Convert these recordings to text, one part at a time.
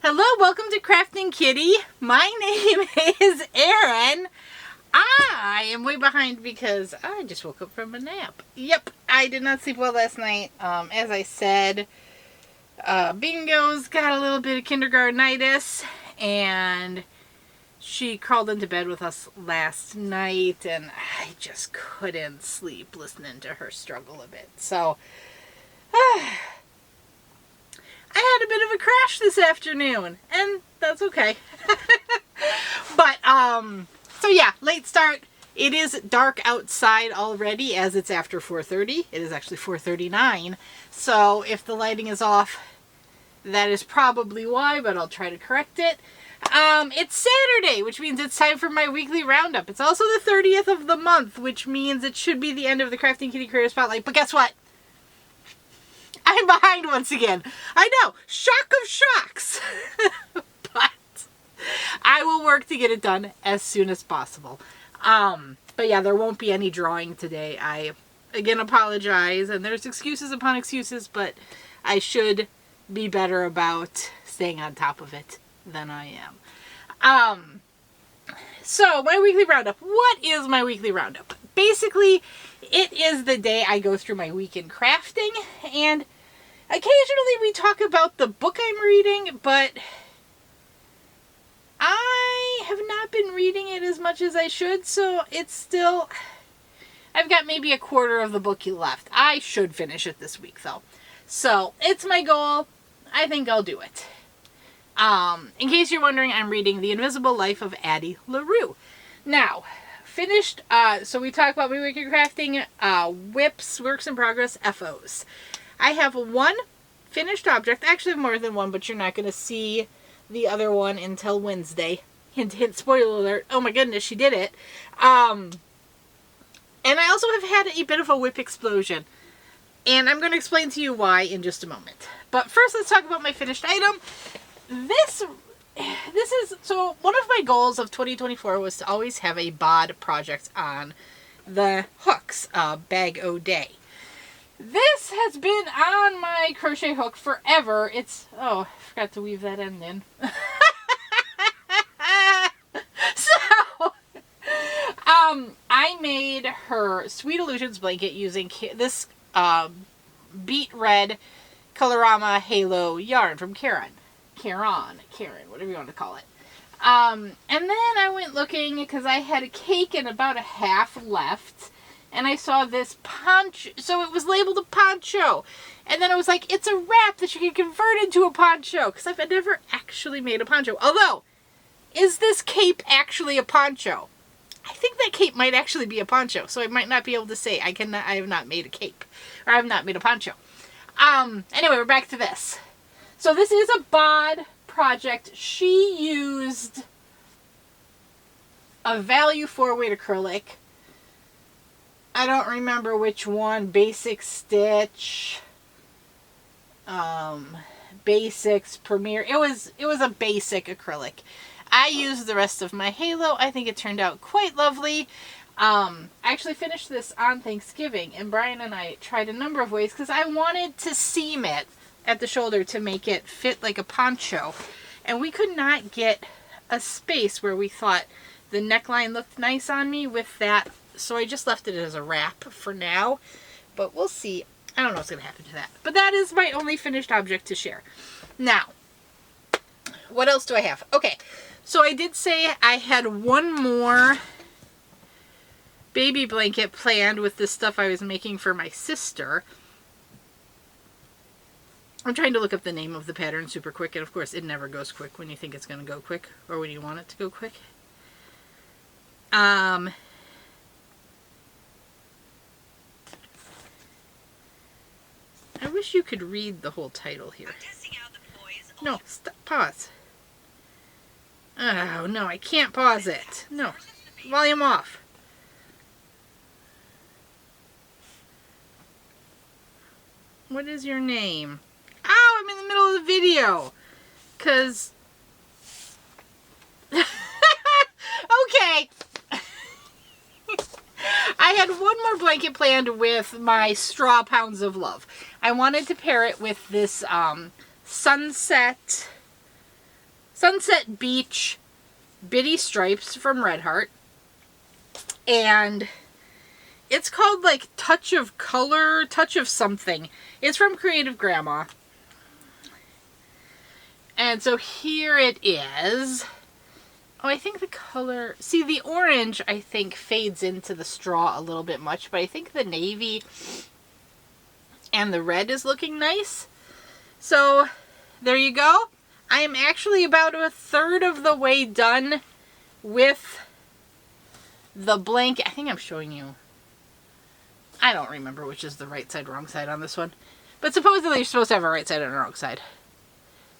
Hello, welcome to Krafting Kitty. My name is Erin. I am way behind because I just woke up from a nap. Yep, I did not sleep well last night. As I said, Bingo's got a little bit of kindergartenitis, and she crawled into bed with us last night, and I just couldn't sleep listening to her struggle a bit. So, I had a bit of a crash this afternoon, and that's okay. But, so yeah, late start. It is dark outside already as it's after 4:30. It is actually 4:39. So if the lighting is off, that is probably why, but I'll try to correct it. It's Saturday, which means it's time for my weekly roundup. It's also the 30th of the month, which means it should be the end of the Krafting Kitty Creator Spotlight. But guess what? I'm behind once again. I know. Shock of shocks. But I will work to get it done as soon as possible. But yeah, there won't be any drawing today. I, again, apologize. And there's excuses upon excuses, but I should be better about staying on top of it than I am. So, my weekly roundup. What is my weekly roundup? Basically, it is the day I go through my week in crafting, and occasionally we talk about the book I'm reading, but I have not been reading it as much as I should, so it's still, I've got maybe a quarter of the book left. I should finish it this week, though. So, it's my goal. I think I'll do it. In case you're wondering, I'm reading The Invisible Life of Addie LaRue. Now, finished, so we talk about my week in crafting, WIPs, Works in Progress, FOs. I have one finished object. I actually have more than one, but you're not going to see the other one until Wednesday. Hint, hint, spoiler alert. Oh my goodness, she did it. And I also have had a bit of a WIP explosion. And I'm going to explain to you why in just a moment. But first, let's talk about my finished item. This is, so one of my goals of 2024 was to always have a bod project on the hooks, bag o' day. This has been on my crochet hook forever. It's, oh, I forgot to weave that end in. So, I made her Sweet Illusions blanket using this beet red Colorama Halo yarn from Karen, whatever you want to call it. And then I went looking because I had a cake and about a half left, and I saw this poncho, so it was labeled a poncho, and then I was like, it's a wrap that you can convert into a poncho, because I've never actually made a poncho. Although, is this cape actually a poncho? I think that cape might actually be a poncho, so I might not be able to say I have not made a cape, or I have not made a poncho. Anyway, we're back to this. So this is a bod project. She used a value 4-weight acrylic. I don't remember which one. Basic Stitch, Basics, Premier. It was a basic acrylic. I used the rest of my Halo. I think it turned out quite lovely. I actually finished this on Thanksgiving, and Brian and I tried a number of ways because I wanted to seam it at the shoulder to make it fit like a poncho, and we could not get a space where we thought the neckline looked nice on me with that, so I just left it as a wrap for now, but we'll see. I don't know what's going to happen to that, but that is my only finished object to share. Now, what else do I have? Okay, so I did say I had one more baby blanket planned with this stuff I was making for my sister. I'm trying to look up the name of the pattern super quick, and of course it never goes quick when you think it's going to go quick, or when you want it to go quick. I wish you could read the whole title here. No, stop, pause. Oh, no, I can't pause it. No, volume off. What is your name? Ow, I'm in the middle of the video. 'Cause... Okay. I had one more blanket planned with my Straw Pounds of Love. I wanted to pair it with this sunset Sunset Beach Bitty Stripes from Red Heart. And it's called like Touch of Color, Touch of Something. It's from Creative Grandma. And so here it is. Oh, I think the color... See, the orange, I think, fades into the straw a little bit much, but I think the navy and the red is looking nice. So, there you go. I am actually about a third of the way done with the blanket. I think I'm showing you... I don't remember which is the right side, wrong side on this one. But supposedly you're supposed to have a right side and a wrong side.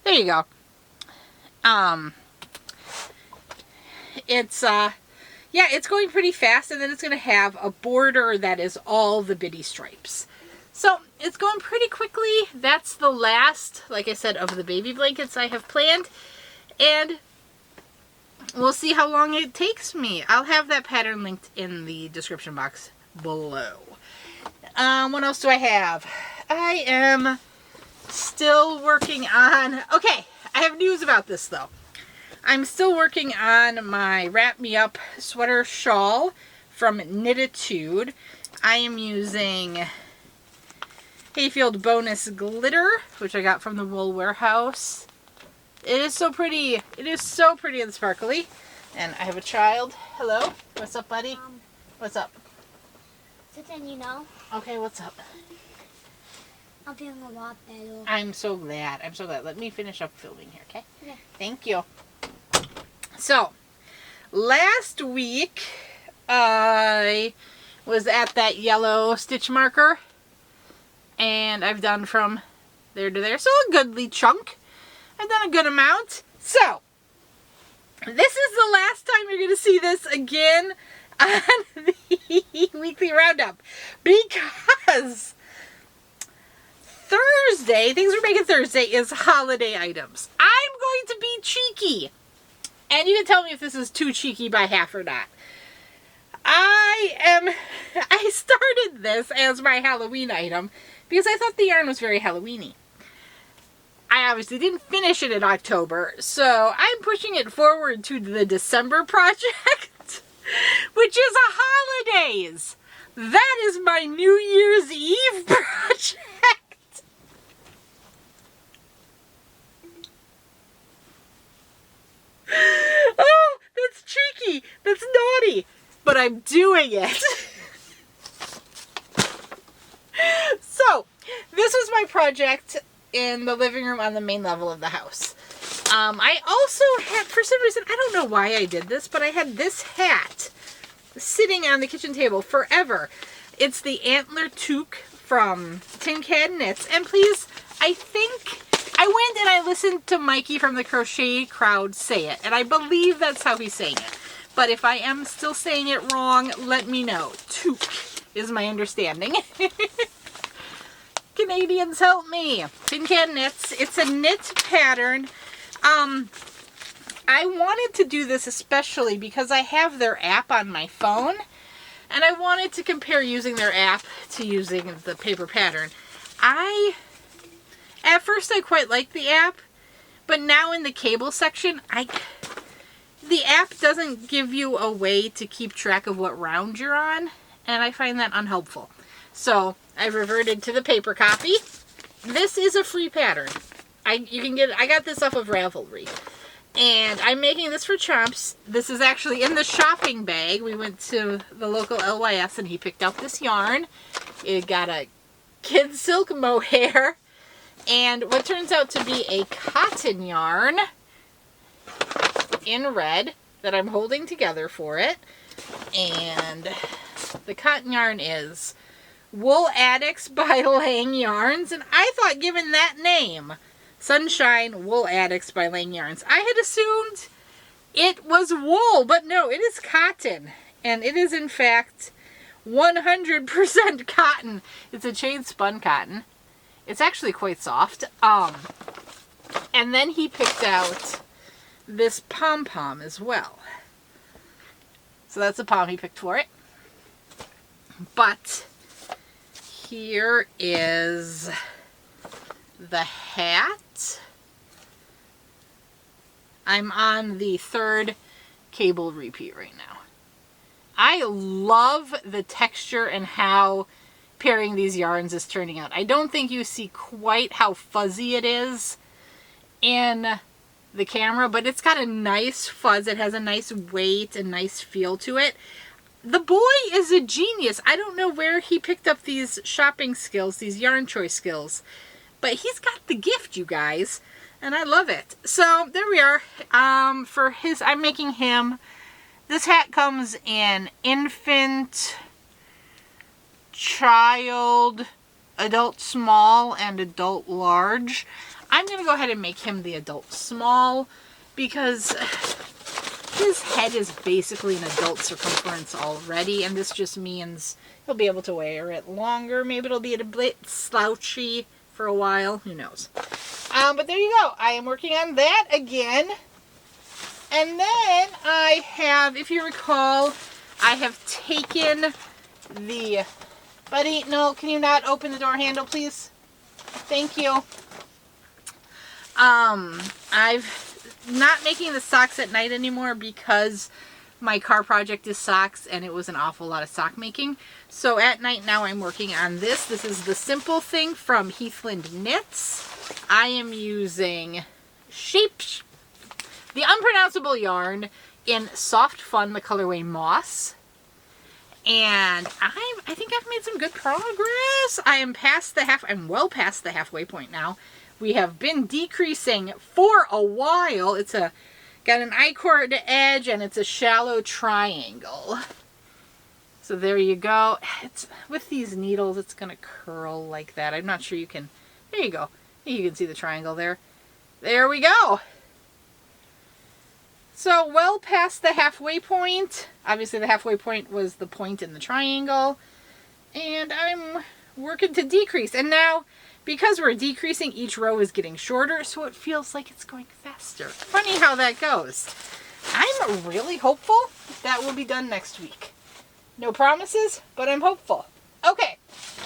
There you go. It's, yeah, it's going pretty fast, and then it's going to have a border that is all the bitty stripes. So, it's going pretty quickly. That's the last, like I said, of the baby blankets I have planned. And we'll see how long it takes me. I'll have that pattern linked in the description box below. What else do I have? I am still working on... Okay, I have news about this, though. I'm still working on my Wrap Me Up sweater shawl from Knititude. I am using Hayfield Bonus Glitter, which I got from the Wool Warehouse. It is so pretty. It is so pretty and sparkly. And I have a child. Hello. What's up, buddy? What's up? Something you know. Okay, what's up? I'm feeling a lot better. I'm so glad. I'm so glad. Let me finish up filming here, okay? Okay. Thank you. So, last week, I was at that yellow stitch marker, and I've done from there to there, so a goodly chunk. I've done a good amount. So, this is the last time you're going to see this again on the weekly roundup, because Thursday, things we're making Thursday, is holiday items. I'm going to be cheeky. And you can tell me if this is too cheeky by half or not. I started this as my Halloween item because I thought the yarn was very Halloween-y. I obviously didn't finish it in October, so I'm pushing it forward to the December project, which is a holidays. That is my New Year's Eve project. Oh, that's cheeky. That's naughty. But I'm doing it. So, this was my project in the living room on the main level of the house. I also had, for some reason, I don't know why I did this, but I had this hat sitting on the kitchen table forever. It's the Antler Toque from Tin Can Knits. And please, I think... I went and I listened to Mikey from the Crochet Crowd say it, and I believe that's how he's saying it. But if I am still saying it wrong, let me know. Toque is my understanding. Canadians, help me. Tin Can Knits. It's a knit pattern. I wanted to do this especially because I have their app on my phone, and I wanted to compare using their app to using the paper pattern. At first I quite liked the app, but now in the cable section, the app doesn't give you a way to keep track of what round you're on, and I find that unhelpful. So I've reverted to the paper copy. This is a free pattern. I got this off of Ravelry. And I'm making this for Chomps. This is actually in the shopping bag. We went to the local LYS and he picked out this yarn. It got a kid silk mohair. And what turns out to be a cotton yarn in red that I'm holding together for it. And the cotton yarn is Wool Addicts by Lang Yarns. And I thought, given that name, Sunshine Wool Addicts by Lang Yarns, I had assumed it was wool, but no, it is cotton. And it is in fact 100% cotton. It's a chain spun cotton. It's actually quite soft. And then he picked out this pom-pom as well. So that's a pom he picked for it. But here is the hat. I'm on the 3rd cable repeat right now. I love the texture and how pairing these yarns is turning out. I don't think you see quite how fuzzy it is in the camera, but it's got a nice fuzz. It has a nice weight and nice feel to it. The boy is a genius. I don't know where he picked up these shopping skills, these yarn choice skills, but he's got the gift, you guys, and I love it. So there we are. For his, I'm making him, this hat comes in infant, child, adult small, and adult large. I'm going to go ahead and make him the adult small because his head is basically an adult circumference already, and this just means he'll be able to wear it longer. Maybe it'll be a bit slouchy for a while. Who knows? But there you go. I am working on that again. And then I have, if you recall, I have taken the... Buddy, no, can you not open the door handle, please? Thank you. I've not making the socks at night anymore because my car project is socks and it was an awful lot of sock making. So at night now I'm working on this. This is the Simple Thing from Heathland Knits. I am using the unpronounceable yarn in Soft Fun, the colorway Moss. And I think I've made some good progress. I'm well past the halfway point now. We have been decreasing for a while. It's got an I-cord edge and it's a shallow triangle. So there you go. It's with these needles, it's gonna curl like that. I'm not sure you can. There you go. You can see the triangle there. There we go. So well past the halfway point. Obviously the halfway point was the point in the triangle. And I'm working to decrease. And now, because we're decreasing, each row is getting shorter, so it feels like it's going faster. Funny how that goes. I'm really hopeful that will be done next week. No promises, but I'm hopeful. Okay,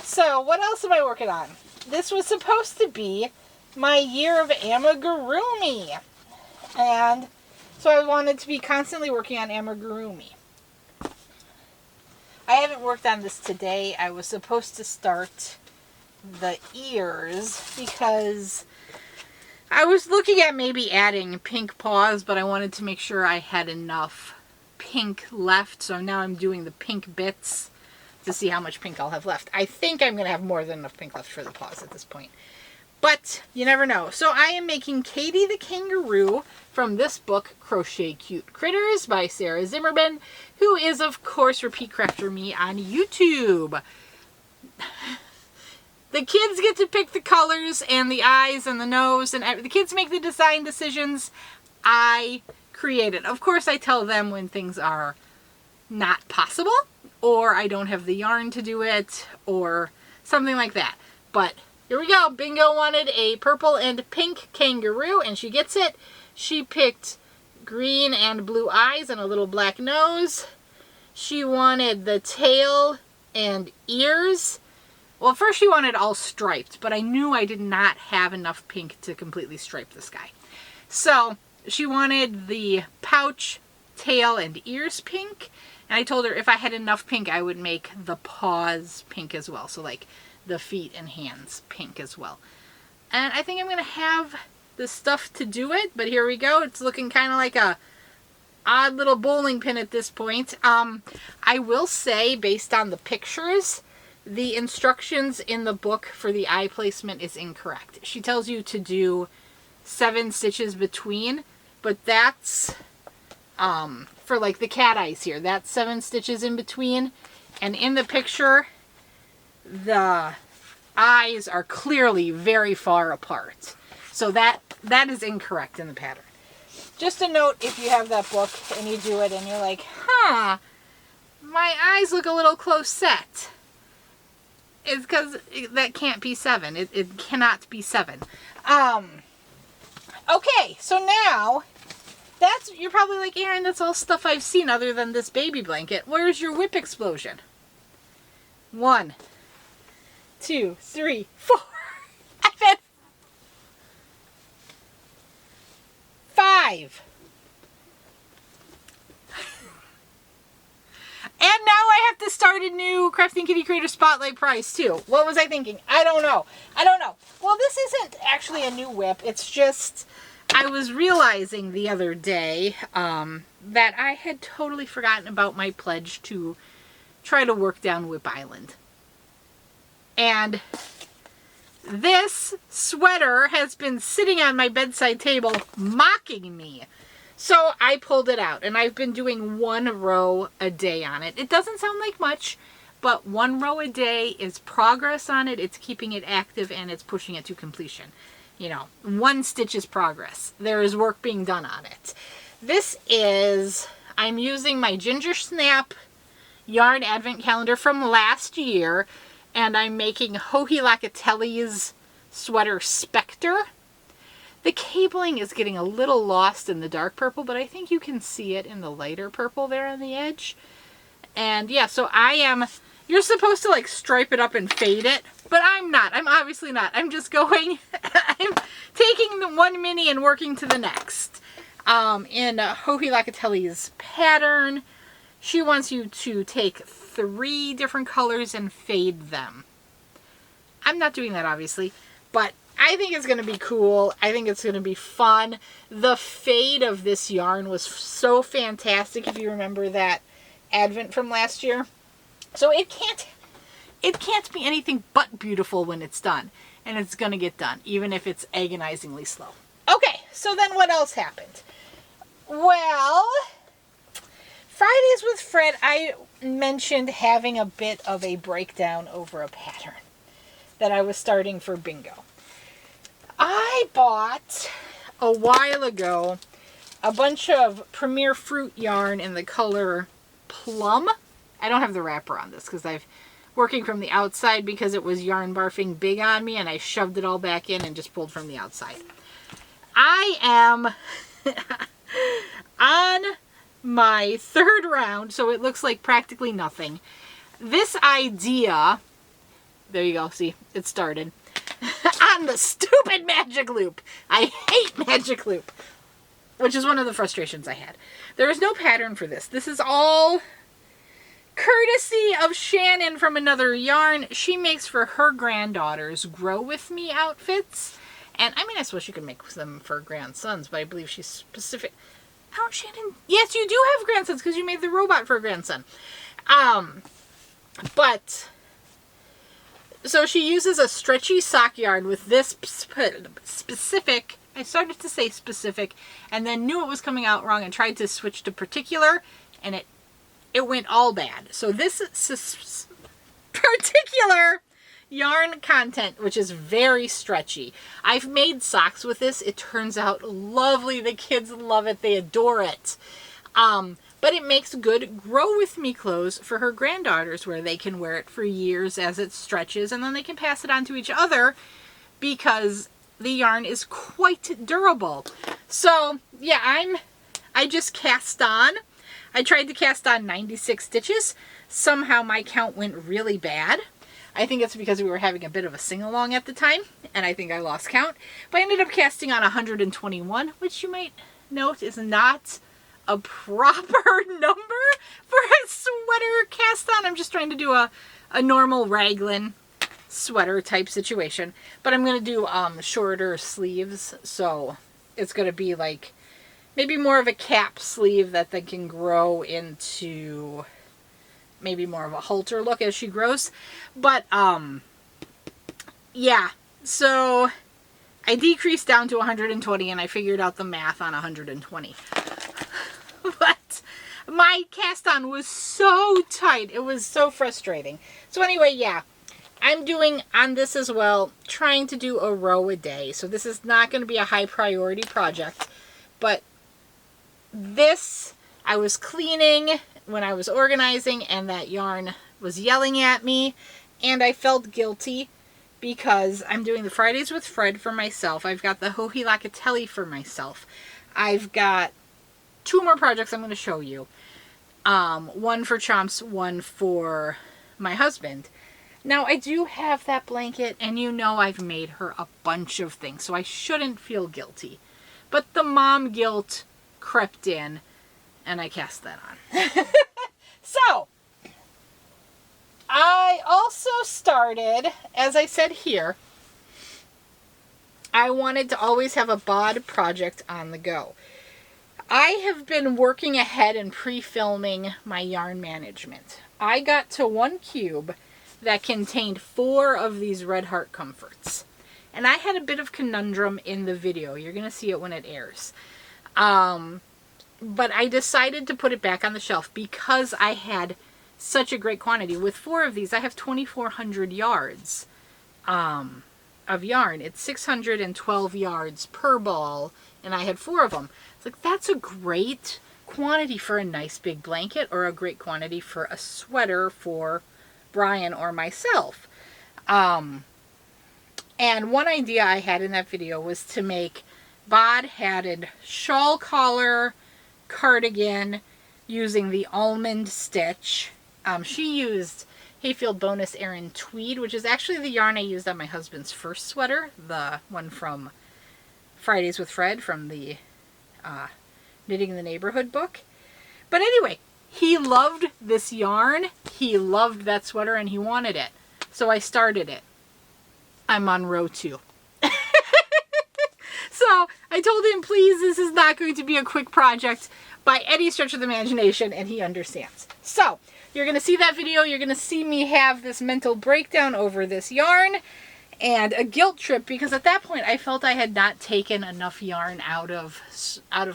so what else am I working on? This was supposed to be my year of amigurumi. And so I wanted to be constantly working on amigurumi. I haven't worked on this today. I was supposed to start the ears because I was looking at maybe adding pink paws, but I wanted to make sure I had enough pink left. So now I'm doing the pink bits to see how much pink I'll have left. I think I'm going to have more than enough pink left for the paws at this point. But you never know. So I am making Katie the kangaroo from this book, Crochet Cute Critters by Sarah Zimmerman, who is, of course, Repeat Crafter Me on YouTube. The kids get to pick the colors and the eyes and the nose, and the kids make the design decisions. I create it. Of course, I tell them when things are not possible, or I don't have the yarn to do it, or something like that. But here we go. Bingo wanted a purple and pink kangaroo, and she gets it. She picked green and blue eyes and a little black nose. She wanted the tail and ears. Well, first she wanted all striped, but I knew I did not have enough pink to completely stripe this guy. So she wanted the pouch, tail, and ears pink. And I told her if I had enough pink, I would make the paws pink as well. So like the feet and hands pink as well. And I think I'm going to have the stuff to do it, but here we go. It's looking kind of like a odd little bowling pin at this point. I will say, based on the pictures, the instructions in the book for the eye placement is incorrect. She tells you to do 7 stitches between, but that's for like the cat eyes here. That's 7 stitches in between, and in the picture the eyes are clearly very far apart. So that is incorrect in the pattern. Just a note, if you have that book and you do it and you're like, huh, my eyes look a little close set. It's because that can't be 7. It cannot be 7. Okay, so now, you're probably like, Erin, that's all stuff I've seen other than this baby blanket. Where's your whip explosion? 1, 2, 3, 4. I've had 5 started new Krafting Kitty Creator Spotlight Prize too. What was I thinking? I don't know. Well, this isn't actually a new whip. It's just, I was realizing the other day that I had totally forgotten about my pledge to try to work down Whip Island. And this sweater has been sitting on my bedside table mocking me. So I pulled it out, and I've been doing 1 row a day on it. It doesn't sound like much, but 1 row a day is progress on it. It's keeping it active, and it's pushing it to completion. You know, 1 stitch is progress. There is work being done on it. This is, I'm using my Ginger Snap yarn advent calendar from last year, and I'm making Hohi Locatelli's sweater Spectre. The cabling is getting a little lost in the dark purple, but I think you can see it in the lighter purple there on the edge. And yeah, so you're supposed to like stripe it up and fade it, but I'm not. I'm obviously not. I'm just going, I'm taking the 1 mini and working to the next. In Hohi Locatelli's pattern, she wants you to take 3 different colors and fade them. I'm not doing that, obviously, but I think it's going to be cool. I think it's going to be fun. The fade of this yarn was so fantastic, if you remember that advent from last year. So it can't be anything but beautiful when it's done. And it's going to get done, even if it's agonizingly slow. Okay, so then what else happened? Well, Fridays with Fred, I mentioned having a bit of a breakdown over a pattern that I was starting for bingo. I bought a while ago a bunch of Premier Fruit yarn in the color Plum. I don't have the wrapper on this because I've working from the outside because it was yarn barfing big on me, and I shoved it all back in and just pulled from the outside. I am on my 3rd round, so it looks like practically nothing. This idea, there you go, see, it started. On the stupid magic loop. I hate magic loop, which is one of the frustrations I had. There is no pattern for this. This is all courtesy of Shannon from Another Yarn. She makes for her granddaughters Grow With Me outfits. And I mean, I suppose she could make them for grandsons, but I believe she's specific. Oh, Shannon. Yes, you do have grandsons because you made the robot for a grandson. But so she uses a stretchy sock yarn with this specific, I started to say specific, and then knew it was coming out wrong and tried to switch to particular, and it went all bad. So this particular yarn content, which is very stretchy. I've made socks with this. It turns out lovely. The kids love it. They adore it. But it makes good Grow With Me clothes for her granddaughters where they can wear it for years as it stretches, and then they can pass it on to each other because the yarn is quite durable. So yeah, I just cast on. I tried to cast on 96 stitches. Somehow my count went really bad. I think it's because we were having a bit of a sing-along at the time, and I think I lost count. But I ended up casting on 121, which you might note is not a proper number for a sweater cast on. I'm just trying to do a normal raglan sweater type situation. But I'm going to do shorter sleeves, so it's going to be like maybe more of a cap sleeve that then can grow into maybe more of a halter look as she grows. But yeah, so I decreased down to 120 and I figured out the math on 120. But my cast on was so tight. It was so frustrating. So anyway, yeah, I'm doing on this as well, trying to do a row a day. So this is not going to be a high priority project, but this, I was cleaning when I was organizing and that yarn was yelling at me, and I felt guilty because I'm doing the Fridays with Fred for myself. I've got the Hohi Locatelli for myself. I've got 2 more projects I'm going to show you. One for Chomps, one for my husband. Now, I do have that blanket, and you know I've made her a bunch of things, so I shouldn't feel guilty. But the mom guilt crept in, and I cast that on. So, I also started, as I said here, I wanted to always have a bod project on the go. I have been working ahead and pre-filming my yarn management. I got to one cube that contained 4 of these Red Heart Comforts. And I had a bit of conundrum in the video. You're going to see it when it airs. But I decided to put it back on the shelf because I had such a great quantity. With 4 of these, I have 2,400 yards of yarn. It's 612 yards per ball, and I had 4 of them. It's like, that's a great quantity for a nice big blanket, or a great quantity for a sweater for Brian or myself. And one idea I had in that video was to make bod-hatted shawl collar cardigan using the almond stitch. She used Hayfield Bonus Aran Tweed, which is actually the yarn I used on my husband's first sweater, the one from Fridays with Fred from the Knitting in the Neighborhood book. But anyway, he loved this yarn, he loved that sweater, and he wanted it. So I started it. I'm on row 2. So I told him, please, this is not going to be a quick project by any stretch of the imagination, and he understands. So you're going to see that video. You're going to see me have this mental breakdown over this yarn and a guilt trip, because at that point I felt I had not taken enough yarn out of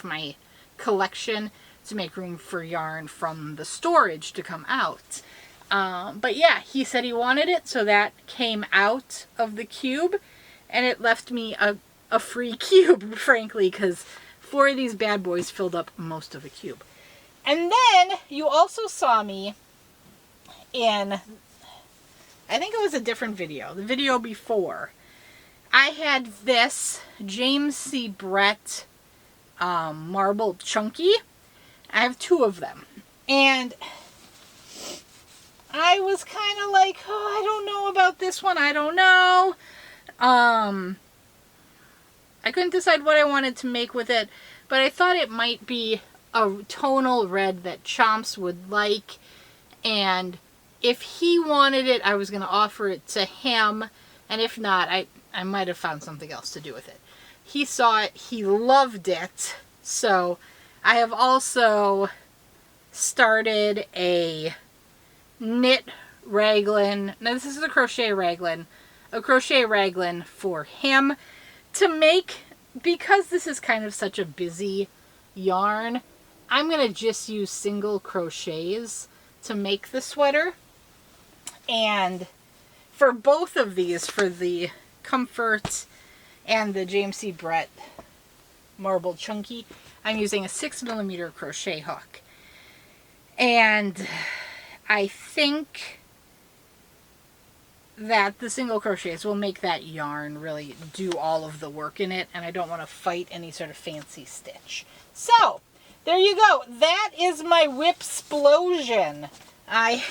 my collection to make room for yarn from the storage to come out. But yeah, he said he wanted it, so that came out of the cube, and it left me a free cube, frankly, because 4 of these bad boys filled up most of the cube. And then you also saw me in, I think it was a different video, the video before. I had this James C. Brett marble chunky. I have 2 of them. And I was kind of like, oh, I don't know about this one. I don't know. I couldn't decide what I wanted to make with it, but I thought it might be a tonal red that Chomps would like, and if he wanted it, I was going to offer it to him, and if not, I might have found something else to do with it. He saw it, he loved it, so I have also started a knit raglan. Now this is a crochet raglan for him to make, because this is kind of such a busy yarn. I'm going to just use single crochets to make the sweater. And for both of these, for the Comfort and the James C. Brett Marble Chunky, I'm using a 6mm crochet hook. And I think that the single crochets will make that yarn really do all of the work in it, and I don't want to fight any sort of fancy stitch. So, there you go. That is my whip-splosion. I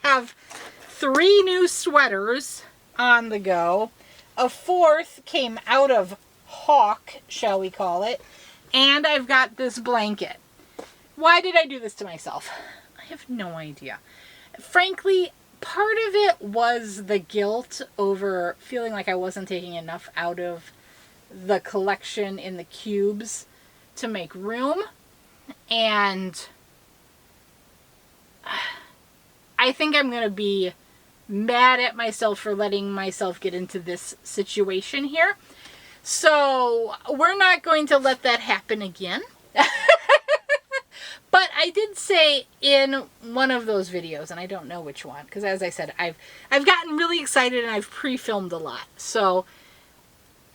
have 3 new sweaters on the go. A 4th came out of Hawk, shall we call it, and I've got this blanket. Why did I do this to myself? I have no idea. Frankly, part of it was the guilt over feeling like I wasn't taking enough out of the collection in the cubes to make room. And I think I'm going to be mad at myself for letting myself get into this situation here. So we're not going to let that happen again. But I did say in one of those videos, and I don't know which one, because as I said, I've gotten really excited and I've pre-filmed a lot. So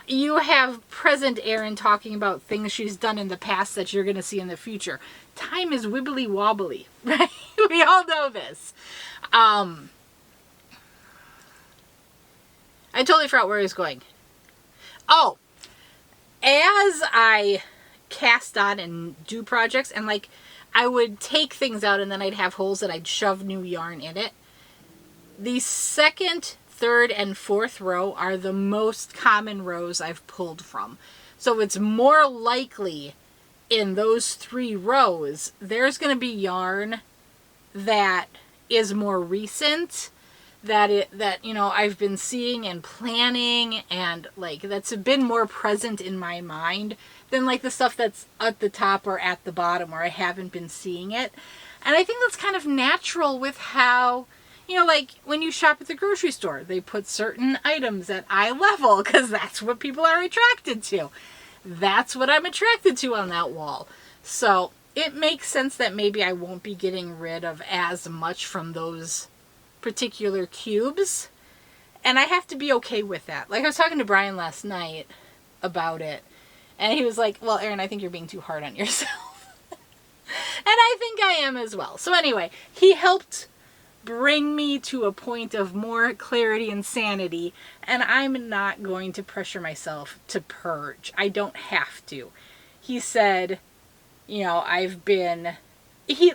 you have present Erin talking about things she's done in the past that you're going to see in the future. Time is wibbly wobbly, right? We all know this. I totally forgot where I was going. Oh, as I cast on and do projects, and like I would take things out and then I'd have holes that I'd shove new yarn in it. The 2nd, 3rd, and 4th row are the most common rows I've pulled from. So it's more likely in those 3 rows, there's going to be yarn that is more recent, that you know, I've been seeing and planning, and like that's been more present in my mind than like the stuff that's at the top or at the bottom where I haven't been seeing it. And I think that's kind of natural with how, you know, like when you shop at the grocery store, they put certain items at eye level because that's what people are attracted to. That's what I'm attracted to on that wall. So it makes sense that maybe I won't be getting rid of as much from those particular cubes. And I have to be okay with that. Like I was talking to Brian last night about it, and he was like, well, Erin, I think you're being too hard on yourself. And I think I am as well. So anyway, he helped bring me to a point of more clarity and sanity, and I'm not going to pressure myself to purge. I don't have to. He said, you know,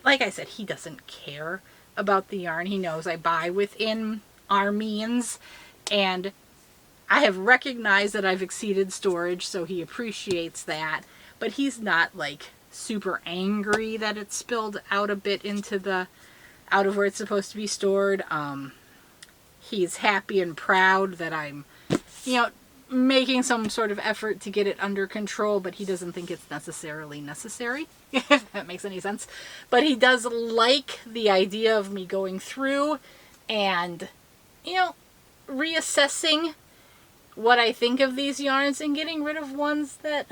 like I said, he doesn't care about the yarn. He knows I buy within our means, and I have recognized that I've exceeded storage, so he appreciates that. But he's not like super angry that it's spilled out a bit into out of where it's supposed to be stored. He's happy and proud that I'm, you know, making some sort of effort to get it under control, but he doesn't think it's necessarily necessary, if that makes any sense. But he does like the idea of me going through and, you know, reassessing what I think of these yarns and getting rid of ones that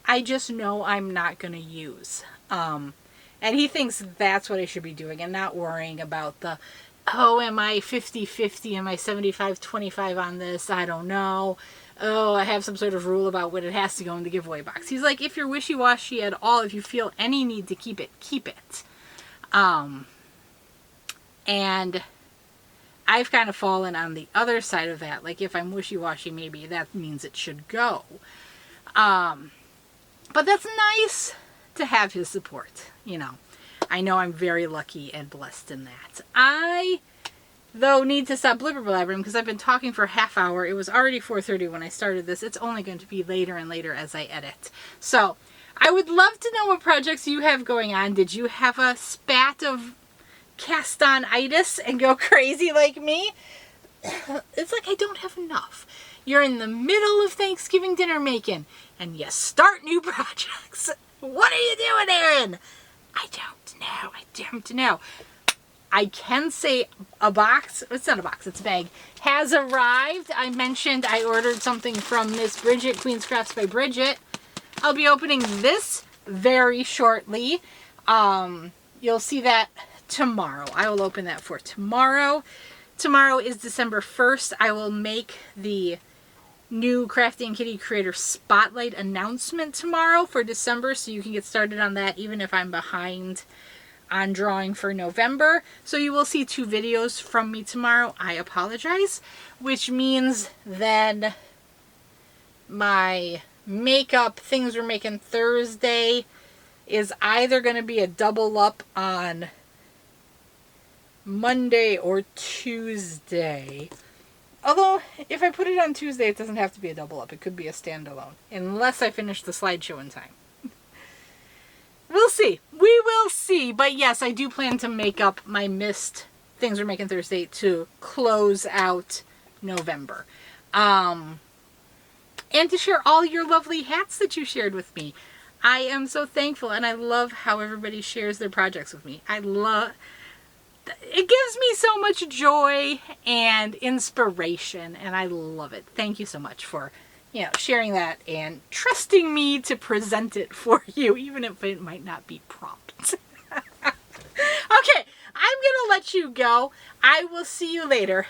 I just know I'm not going to use. And he thinks that's what I should be doing and not worrying about the, oh, am I 50-50? Am I 75-25 on this? I don't know. Oh, I have some sort of rule about when it has to go in the giveaway box. He's like, if you're wishy-washy at all, if you feel any need to keep it, keep it. And I've kind of fallen on the other side of that. Like, if I'm wishy-washy, maybe that means it should go. But that's nice to have his support, you know. I know I'm very lucky and blessed in that. I, though, need to stop blibber blabbering because I've been talking for a half hour. It was already 4:30 when I started this. It's only going to be later and later as I edit. So, I would love to know what projects you have going on. Did you have a spat of cast-on-itis and go crazy like me? It's like I don't have enough. You're in the middle of Thanksgiving dinner making, and you start new projects. What are you doing, Erin? I don't know. I can say a box, it's not a box, it's a bag, has arrived. I mentioned I ordered something from Miss Bridget, Queen's Crafts by Bridget. I'll be opening this very shortly. You'll see that tomorrow. I will open that for tomorrow. Tomorrow is December 1st. I will make the new Krafting Kitty Creator Spotlight announcement tomorrow for December, so you can get started on that even if I'm behind on drawing for November. So you will see 2 videos from me tomorrow. I apologize. Which means then my makeup things we're making Thursday is either going to be a double up on Monday or Tuesday. Although, if I put it on Tuesday, it doesn't have to be a double up. It could be a standalone. Unless I finish the slideshow in time. We'll see. We will see. But yes, I do plan to make up my missed things we're making Thursday to close out November. And to share all your lovely hats that you shared with me. I am so thankful, and I love how everybody shares their projects with me. It gives me so much joy and inspiration, and I love it. Thank you so much for, you know, sharing that and trusting me to present it for you, even if it might not be prompt. Okay, I'm going to let you go. I will see you later.